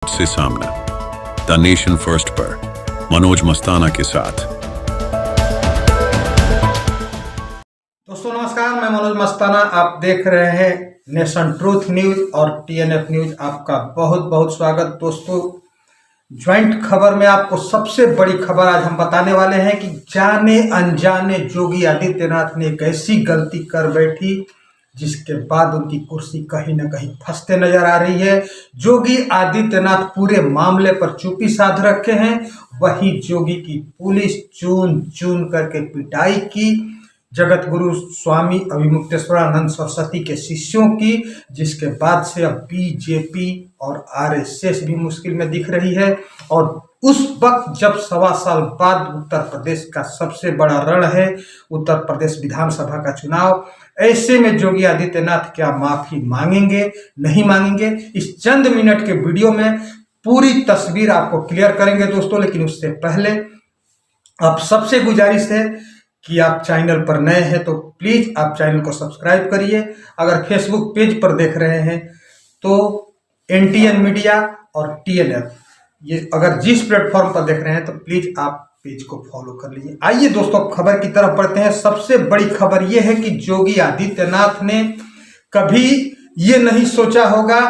से सामना the nation first पर मनोज मस्ताना के साथ। दोस्तों नमस्कार, मैं मनोज मस्ताना। आप देख रहे हैं नेशन ट्रूथ न्यूज और टीएनएफ न्यूज। आपका बहुत बहुत स्वागत। दोस्तों, ज्वाइंट खबर में आपको सबसे बड़ी खबर आज हम बताने वाले हैं कि जाने अनजाने योगी आदित्यनाथ ने एक ऐसी गलती कर बैठी जिसके बाद उनकी कुर्सी कहीं ना कहीं फंसते नजर आ रही है। योगी आदित्यनाथ पूरे मामले पर चुप्पी साध रखे हैं, वहीं योगी की पुलिस चून चून करके पिटाई की जगत गुरु स्वामी अभिमुक्तेश्वरानंद सरस्वती के शिष्यों की, जिसके बाद से अब बीजेपी और आरएसएस भी मुश्किल में दिख रही है। और उस वक्त जब 1.25 साल बाद उत्तर प्रदेश का सबसे बड़ा रण है उत्तर प्रदेश विधानसभा का चुनाव, ऐसे में योगी आदित्यनाथ क्या माफी मांगेंगे नहीं मांगेंगे, इस चंद मिनट के वीडियो में पूरी तस्वीर आपको क्लियर करेंगे दोस्तों। लेकिन उससे पहले आप सबसे गुजारिश है कि आप चैनल पर नए हैं तो प्लीज आप चैनल को सब्सक्राइब करिए। अगर फेसबुक पेज पर देख रहे हैं तो एनटीएन मीडिया और टीएनएफ, ये अगर जिस प्लेटफॉर्म पर देख रहे हैं तो प्लीज आप पेज को फॉलो कर लीजिए। आइए दोस्तों, खबर की तरफ बढ़ते हैं। सबसे बड़ी खबर यह है कि योगी आदित्यनाथ ने कभी ये नहीं सोचा होगा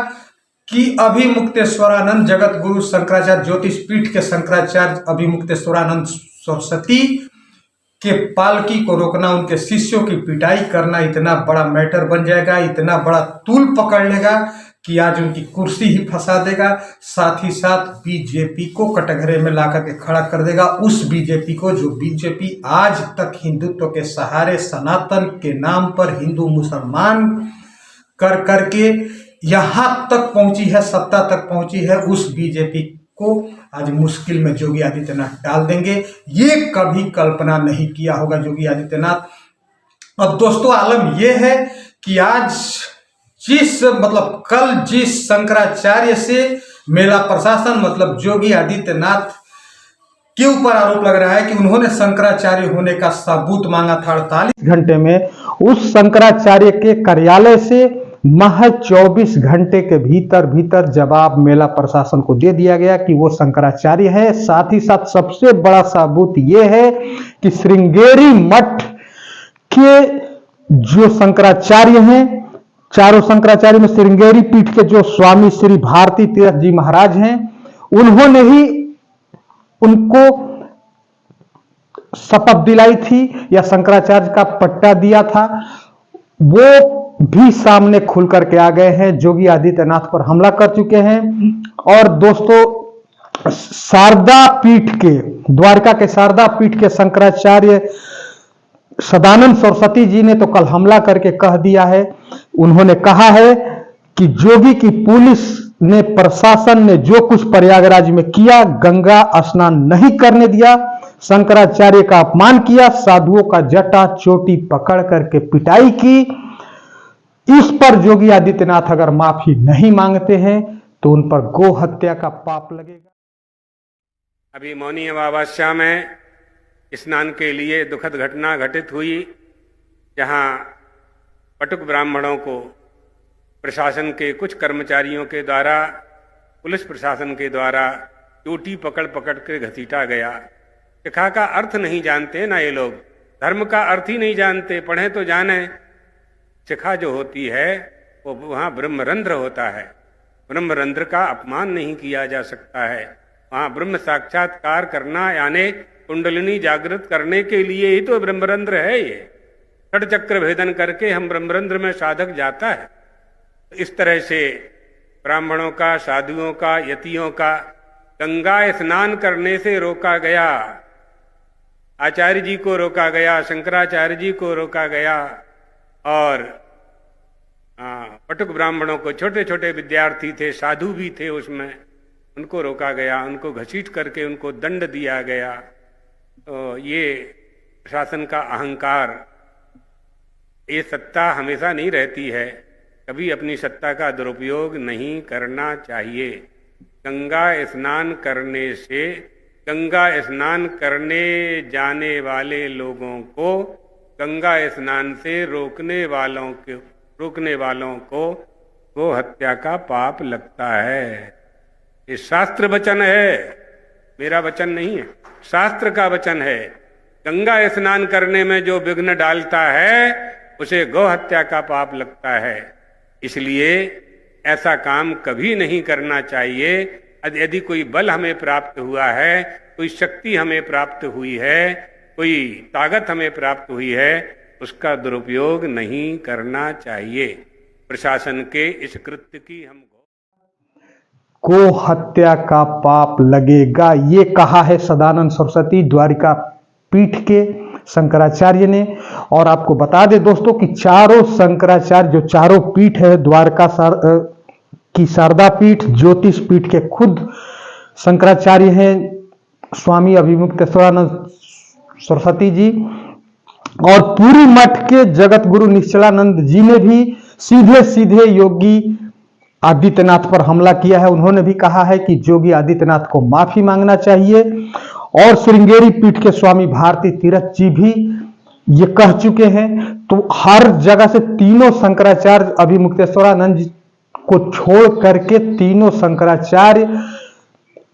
कि अभिमुक्तेश्वरानंद जगत गुरु शंकराचार्य ज्योतिष पीठ के शंकराचार्य अभिमुक्तेश्वरानंद सरस्वती के पालकी को रोकना, उनके शिष्यों की पिटाई करना इतना बड़ा मैटर बन जाएगा, इतना बड़ा तूल पकड़ लेगा कि आज उनकी कुर्सी ही फंसा देगा, साथ ही साथ बीजेपी को कटघरे में ला करके खड़ा कर देगा। उस बीजेपी को जो बीजेपी आज तक हिंदुत्व के सहारे सनातन के नाम पर हिंदू मुसलमान कर करके यहाँ तक पहुंची है, सत्ता तक पहुंची है, उस बीजेपी को आज मुश्किल में योगी आदित्यनाथ डाल देंगे। ये कभी कल्पना नहीं किया होगा योगी आदित्यनाथ। अब दोस्तों, आलम यह है कि आज कल जिस शंकराचार्य से मेला प्रशासन मतलब योगी आदित्यनाथ के ऊपर आरोप लग रहा है कि उन्होंने शंकराचार्य होने का सबूत मांगा था, 48 घंटे में उस शंकराचार्य के कार्यालय से महज 24 घंटे के भीतर जवाब मेला प्रशासन को दे दिया गया कि वो शंकराचार्य है। साथ ही साथ सबसे बड़ा सबूत ये है कि श्रृंगेरी मठ के जो शंकराचार्य हैं, चारों शंकराचार्य में श्रृंगेरी पीठ के जो स्वामी श्री भारती तीर्थ जी महाराज हैं, उन्होंने ही उनको शपथ दिलाई थी या शंकराचार्य का पट्टा दिया था, वो भी सामने खुल करके आ गए हैं, योगी आदित्यनाथ पर हमला कर चुके हैं। और दोस्तों, शारदा पीठ के, द्वारका के शारदा पीठ के शंकराचार्य सदानंद सरस्वती जी ने तो कल हमला करके कह दिया है, उन्होंने कहा है कि योगी की पुलिस ने, प्रशासन ने जो कुछ प्रयागराज में किया, गंगा स्नान नहीं करने दिया, शंकराचार्य का अपमान किया, साधुओं का जटा चोटी पकड़ करके पिटाई की, इस पर योगी आदित्यनाथ अगर माफी नहीं मांगते हैं तो उन पर गो हत्या का पाप लगेगा। अभी मौनी अमावस्या में स्नान के लिए दुखद घटना घटित हुई, जहां पटुक ब्राह्मणों को प्रशासन के कुछ कर्मचारियों के द्वारा, पुलिस प्रशासन के द्वारा चोटी पकड़ पकड़ के घसीटा गया। शिखा का अर्थ नहीं जानते ना ये लोग, धर्म का अर्थ ही नहीं जानते, पढ़े तो जाने। शिखा जो होती है वो वहाँ ब्रह्मरंध्र होता है, ब्रह्मरंध्र का अपमान नहीं किया जा सकता है। वहाँ ब्रह्म साक्षात्कार करना यानी कुंडलिनी जागृत करने के लिए ही तो ब्रह्मरंध्र है। ये षड्चक्र भेदन करके हम ब्रह्मरंध्र में साधक जाता है। इस तरह से ब्राह्मणों का, साधुओं का, यतियों का गंगा स्नान करने से रोका गया, आचार्य जी को रोका गया, शंकराचार्य जी को रोका गया, और पटुक ब्राह्मणों को, छोटे छोटे विद्यार्थी थे, साधु भी थे उसमें, उनको रोका गया, उनको घसीट करके उनको दंड दिया गया। तो ये प्रशासन का अहंकार, ये सत्ता हमेशा नहीं रहती है, कभी अपनी सत्ता का दुरुपयोग नहीं करना चाहिए। गंगा स्नान करने से, गंगा स्नान करने जाने वाले लोगों को, गंगा स्नान से रोकने वालों को गो हत्या का पाप लगता है। ये शास्त्र वचन है, मेरा वचन नहीं है, शास्त्र का वचन है। गंगा स्नान करने में जो विघ्न डालता है उसे गौ हत्या का पाप लगता है। इसलिए ऐसा काम कभी नहीं करना चाहिए। यदि कोई बल हमें प्राप्त हुआ है, कोई शक्ति हमें प्राप्त हुई है, कोई ताकत हमें प्राप्त हुई है, उसका दुरुपयोग नहीं करना चाहिए। प्रशासन के इस कृत्य की हम गो हत्या का पाप लगेगा, ये कहा है सदानंद सरस्वती द्वारिका पीठ के शंकराचार्य ने। और आपको बता दें दोस्तों कि चारों शंकराचार्य, जो चारों पीठ है, द्वारका की शारदा पीठ, ज्योतिष पीठ के खुद शंकराचार्य हैं स्वामी अभिमुक्तेश्वरानंद सरस्वती जी, और पूरी मठ के जगत गुरु निश्चलानंद जी ने भी सीधे सीधे योगी आदित्यनाथ पर हमला किया है। उन्होंने भी कहा है कि योगी आदित्यनाथ को माफी मांगना चाहिए। और श्रृंगेरी पीठ के स्वामी भारती तीर्थ जी भी ये कह चुके हैं। तो हर जगह से तीनों शंकराचार्य अभिमुक्तेश्वरानंद जी को छोड़ करके तीनों शंकराचार्य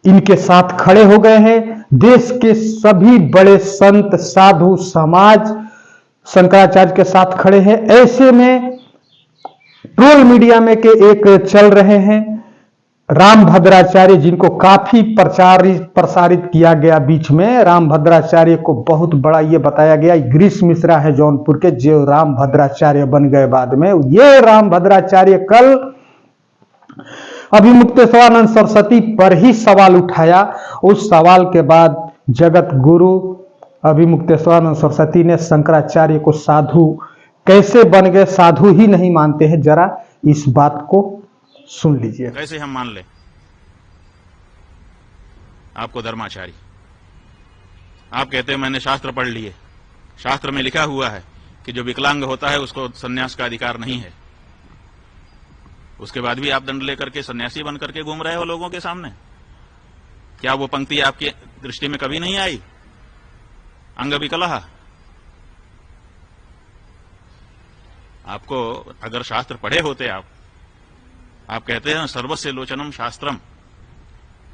इनके साथ खड़े हो गए हैं। देश के सभी बड़े संत साधु समाज शंकराचार्य के साथ खड़े हैं। ऐसे में ट्रोल मीडिया में के एक चल रहे हैं राम भद्राचार्य, जिनको काफी प्रसारित किया गया बीच में। राम भद्राचार्य को बहुत बड़ा ये बताया गया, गिरीश मिश्रा है जौनपुर के, जो राम भद्राचार्य बन गए बाद में। ये राम भद्राचार्य कल अभिमुक्तेश्वरानंद सरस्वती पर ही सवाल उठाया। उस सवाल के बाद जगत गुरु अभिमुक्तेश्वरानंद सरस्वती ने शंकराचार्य को साधु कैसे बन गए, साधु ही नहीं मानते हैं, जरा इस बात को सुन लीजिए। कैसे हम मान लें आपको धर्माचारी? आप कहते हैं मैंने शास्त्र पढ़ लिए, शास्त्र में लिखा हुआ है कि जो विकलांग होता है उसको सन्यास का अधिकार नहीं है। उसके बाद भी आप दंड लेकर के सन्यासी बन करके घूम रहे हो लोगों के सामने। क्या वो पंक्ति आपकी दृष्टि में कभी नहीं आई? अंग विकलः। आपको अगर शास्त्र पढ़े होते आप कहते हैं सर्वस्य लोचनम शास्त्रम,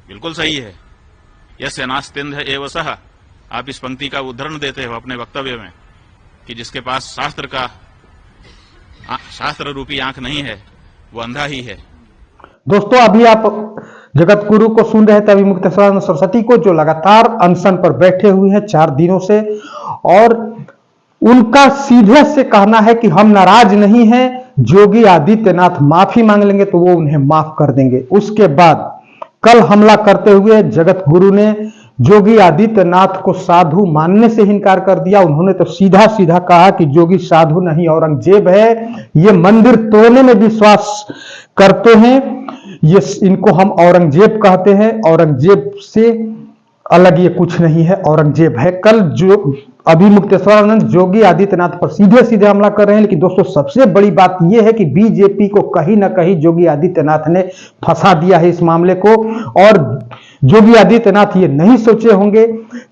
बिल्कुल सही है। यस्य नास्त्यंध एव सह, आप इस पंक्ति का उद्धरण देते हो अपने वक्तव्य में कि जिसके पास शास्त्र रूपी आंख नहीं है वो अंधा ही है। दोस्तों अभी आप जगत गुरु को सुन रहे थे, अभिमुक्तेश्वरानंद सरस्वती को, जो लगातार अनशन पर बैठे हुए हैं 4 दिनों से। और उनका सीधे से कहना है कि हम नाराज नहीं हैं, योगी आदित्यनाथ माफी मांग लेंगे तो वो उन्हें माफ कर देंगे। उसके बाद कल हमला करते हुए जगत गुरु ने योगी आदित्यनाथ को साधु मानने से इनकार कर दिया। उन्होंने तो सीधा सीधा कहा कि योगी साधु नहीं औरंगजेब है, ये मंदिर तोड़ने में विश्वास करते हैं, ये इनको हम औरंगजेब कहते हैं, औरंगजेब से अलग ये कुछ नहीं है, औरंगजेब है। कल जो अभिमुक्तेश्वरानंद योगी आदित्यनाथ पर सीधे सीधे हमला कर रहे हैं। लेकिन दोस्तों सबसे बड़ी बात यह है कि बीजेपी को कहीं ना कहीं योगी आदित्यनाथ ने फंसा दिया है इस मामले को। और योगी आदित्यनाथ ये नहीं सोचे होंगे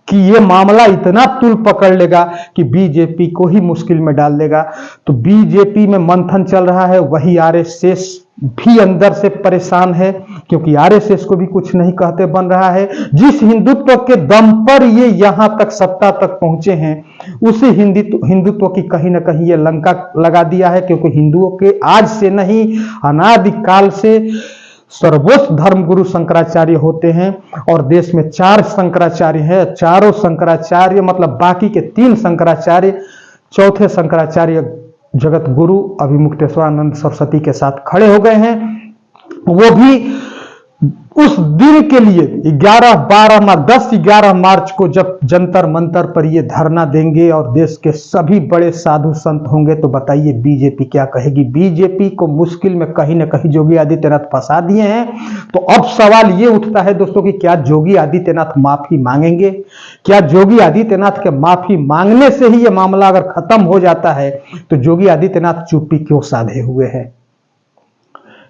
कि ये मामला इतना तूल पकड़ लेगा कि बीजेपी को ही मुश्किल में डाल देगा। तो बीजेपी में मंथन चल रहा है, वही आरएसएस भी अंदर से परेशान है, क्योंकि आरएसएस को भी कुछ नहीं कहते बन रहा है। जिस हिंदुत्व के दम पर ये यहां तक सत्ता तक पहुंचे हैं, उसी हिंदुत्व की कहीं ना कहीं ये लंका लगा दिया है। क्योंकि हिंदुओं के आज से नहीं, अनादिकाल से सर्वोच्च धर्मगुरु शंकराचार्य होते हैं। और देश में 4 शंकराचार्य हैं। चारों शंकराचार्य मतलब बाकी के 3 शंकराचार्य, चौथे शंकराचार्य जगत गुरु अभिमुक्तेश्वरानंद सरस्वती के साथ खड़े हो गए हैं। वो भी उस दिन के लिए 10-11 मार्च को जब जंतर मंतर पर ये धरना देंगे और देश के सभी बड़े साधु संत होंगे, तो बताइए बीजेपी क्या कहेगी। बीजेपी को मुश्किल में कहीं ना कहीं योगी आदित्यनाथ फंसा दिए हैं। तो अब सवाल ये उठता है दोस्तों कि क्या योगी आदित्यनाथ माफी मांगेंगे? क्या योगी आदित्यनाथ के माफी मांगने से ही ये मामला अगर खत्म हो जाता है तो योगी आदित्यनाथ चुप्पी क्यों साधे हुए हैं?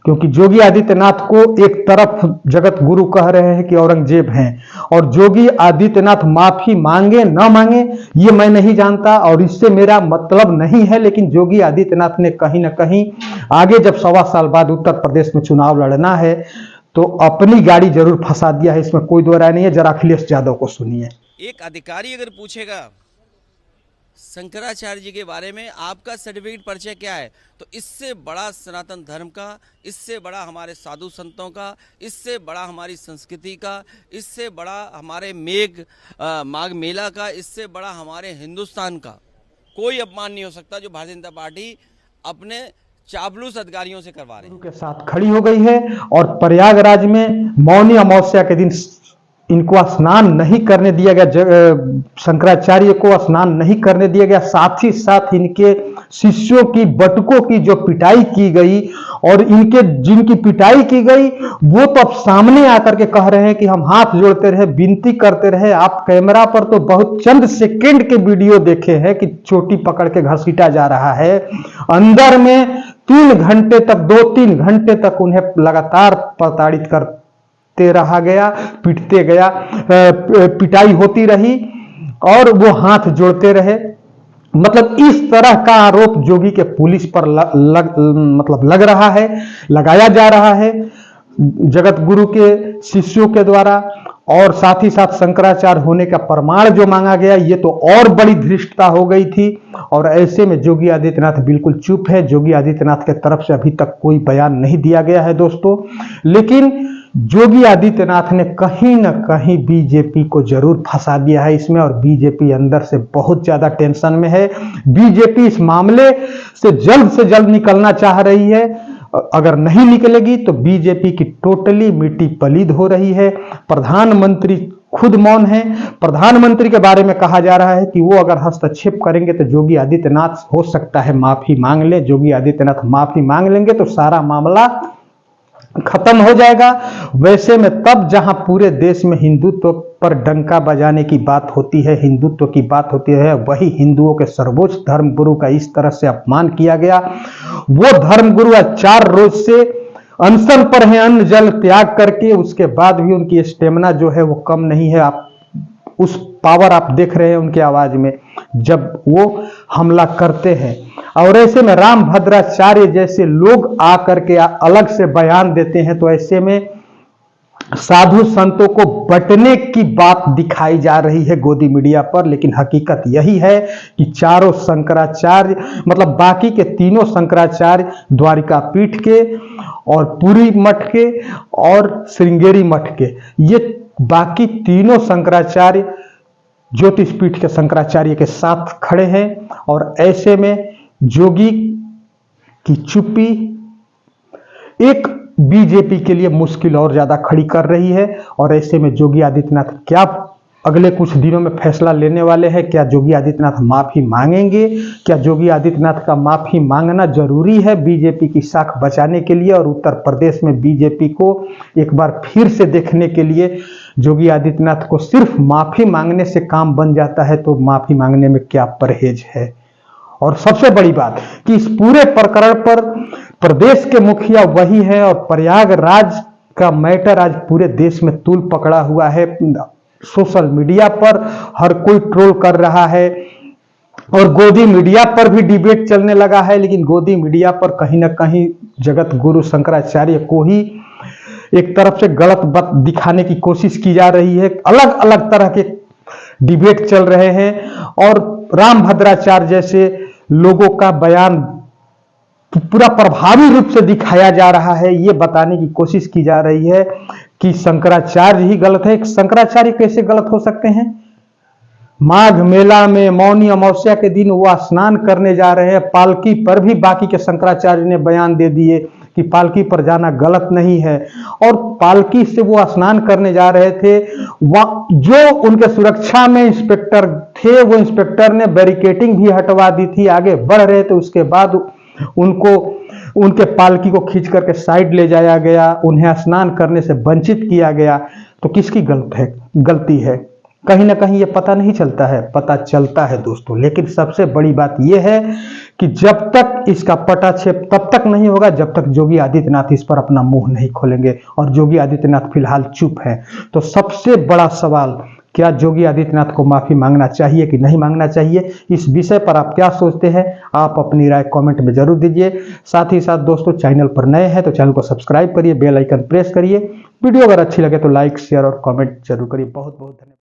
क्योंकि योगी आदित्यनाथ को एक तरफ जगत गुरु कह रहे हैं कि औरंगजेब हैं, और योगी आदित्यनाथ माफी मांगे ना मांगे ये मैं नहीं जानता और इससे मेरा मतलब नहीं है। लेकिन योगी आदित्यनाथ ने कहीं ना कहीं आगे जब 1.25 साल बाद उत्तर प्रदेश में चुनाव लड़ना है, तो अपनी गाड़ी जरूर फंसा दिया है, इसमें कोई दो राय नहीं है। जरा अखिलेश यादव को सुनिए। एक अधिकारी अगर पूछेगा शंकराचार्य जी के बारे में आपका सर्टिफिकेट परिचय क्या है, तो इससे बड़ा सनातन धर्म का, इससे बड़ा हमारे साधु संतों का, इससे बड़ा हमारी संस्कृति का, इससे बड़ा हमारे माघ मेला का, इससे बड़ा हमारे हिंदुस्तान का कोई अपमान नहीं हो सकता जो भारतीय जनता पार्टी अपने चापलूस अधिकारियों से करवा रही है। के साथ खड़ी हो गई है और प्रयागराज में मौनी अमावस्या के दिन इनको स्नान नहीं करने दिया गया, शंकराचार्य को स्नान नहीं करने दिया गया। साथ ही साथ इनके शिष्यों की, बटुकों की जो पिटाई की गई, और इनके जिनकी पिटाई की गई वो तो अब सामने आकर के कह रहे हैं कि हम हाथ जोड़ते रहे, विनती करते रहे। आप कैमरा पर तो बहुत चंद सेकंड के वीडियो देखे हैं कि चोटी पकड़ के घसीटा जा रहा है। अंदर में 3 घंटे तक, 2-3 घंटे तक उन्हें लगातार प्रताड़ित करते रहा गया, पीटते गया, पिटाई होती रही और वो हाथ जोड़ते रहे। मतलब इस तरह का आरोप जोगी के पुलिस पर लग रहा है, लगाया जा रहा है जगत गुरु के शिष्यों के द्वारा, और साथ ही साथ शंकराचार्य होने का प्रमाण जो मांगा गया, ये तो और बड़ी धृष्टता हो गई थी। और ऐसे में योगी आदित्यनाथ बिल्कुल चुप है। योगी आदित्यनाथ के तरफ से अभी तक कोई बयान नहीं दिया गया है दोस्तों, लेकिन योगी आदित्यनाथ ने कहीं ना कहीं बीजेपी को जरूर फंसा दिया है इसमें, और बीजेपी अंदर से बहुत ज्यादा टेंशन में है। बीजेपी इस मामले से जल्द निकलना चाह रही है। अगर नहीं निकलेगी तो बीजेपी की टोटली मिट्टी पलीद हो रही है। प्रधानमंत्री खुद मौन है। प्रधानमंत्री के बारे में कहा जा रहा है कि वो अगर हस्तक्षेप करेंगे तो योगी आदित्यनाथ हो सकता है माफी मांग ले। योगी आदित्यनाथ माफी मांग लेंगे तो सारा मामला खत्म हो जाएगा। वैसे में तब जहां पूरे देश में हिंदुत्व पर डंका बजाने की बात होती है, हिंदुत्व की बात होती है, वही हिंदुओं के सर्वोच्च धर्मगुरु का इस तरह से अपमान किया गया। वो धर्मगुरु आज 4 रोज से अनशन पर हैं, अन्न जल त्याग करके। उसके बाद भी उनकी स्टेमिना जो है वो कम नहीं है। आप उस पावर आप देख रहे हैं उनकी आवाज में जब वो हमला करते हैं। और ऐसे में रामभद्राचार्य जैसे लोग आकर के अलग से बयान देते हैं, तो ऐसे में साधु संतों को बंटने की बात दिखाई जा रही है गोदी मीडिया पर। लेकिन हकीकत यही है कि चारों शंकराचार्य, मतलब बाकी के तीनों शंकराचार्य, द्वारिका पीठ के और पुरी मठ के और श्रृंगेरी मठ के, ये बाकी तीनों शंकराचार्य ज्योतिष पीठ के शंकराचार्य के साथ खड़े हैं। और ऐसे में जोगी की चुप्पी एक बीजेपी के लिए मुश्किल और ज्यादा खड़ी कर रही है। और ऐसे में योगी आदित्यनाथ क्या अगले कुछ दिनों में फैसला लेने वाले हैं? क्या योगी आदित्यनाथ माफी मांगेंगे? क्या योगी आदित्यनाथ का माफी मांगना जरूरी है बीजेपी की साख बचाने के लिए? और उत्तर प्रदेश में बीजेपी को एक बार फिर से देखने के लिए योगी आदित्यनाथ को सिर्फ माफी मांगने से काम बन जाता है, तो माफी मांगने में क्या परहेज है? और सबसे बड़ी बात कि इस पूरे प्रकरण पर प्रदेश के मुखिया वही है, और प्रयागराज का मैटर आज पूरे देश में तूल पकड़ा हुआ है। सोशल मीडिया पर हर कोई ट्रोल कर रहा है, और गोदी मीडिया पर भी डिबेट चलने लगा है। लेकिन गोदी मीडिया पर कहीं ना कहीं जगत गुरु शंकराचार्य को ही एक तरफ से गलत बात दिखाने की कोशिश की जा रही है। अलग अलग तरह के डिबेट चल रहे हैं, और रामभद्राचार्य जैसे लोगों का बयान पूरा प्रभावी रूप से दिखाया जा रहा है। ये बताने की कोशिश की जा रही है कि शंकराचार्य ही गलत है। शंकराचार्य कैसे गलत हो सकते हैं? माघ मेला में मौनी अमावस्या के दिन वो स्नान करने जा रहे हैं। पालकी पर भी बाकी के शंकराचार्य ने बयान दे दिए कि पालकी पर जाना गलत नहीं है, और पालकी से वो स्नान करने जा रहे थे। जो उनके सुरक्षा में इंस्पेक्टर थे, वो इंस्पेक्टर ने बैरिकेटिंग भी हटवा दी थी। आगे बढ़ रहे थे, उसके बाद उनको उनके पालकी को खींच करके साइड ले जाया गया, उन्हें स्नान करने से वंचित किया गया। तो किसकी गलती है? कहीं ना कहीं ये पता नहीं चलता है, पता चलता है दोस्तों। लेकिन सबसे बड़ी बात यह है कि जब तक इसका पटाक्षेप तब तक नहीं होगा जब तक योगी आदित्यनाथ इस पर अपना मुंह नहीं खोलेंगे, और योगी आदित्यनाथ फिलहाल चुप है। तो सबसे बड़ा सवाल क्या योगी आदित्यनाथ को माफी मांगना चाहिए कि नहीं मांगना चाहिए, इस विषय पर आप क्या सोचते हैं, आप अपनी राय कमेंट में जरूर दीजिए। साथ ही साथ दोस्तों, चैनल पर नए हैं तो चैनल को सब्सक्राइब करिए, बेल आइकन प्रेस करिए। वीडियो अगर अच्छी लगे तो लाइक शेयर और कमेंट जरूर करिए। बहुत बहुत धन्यवाद।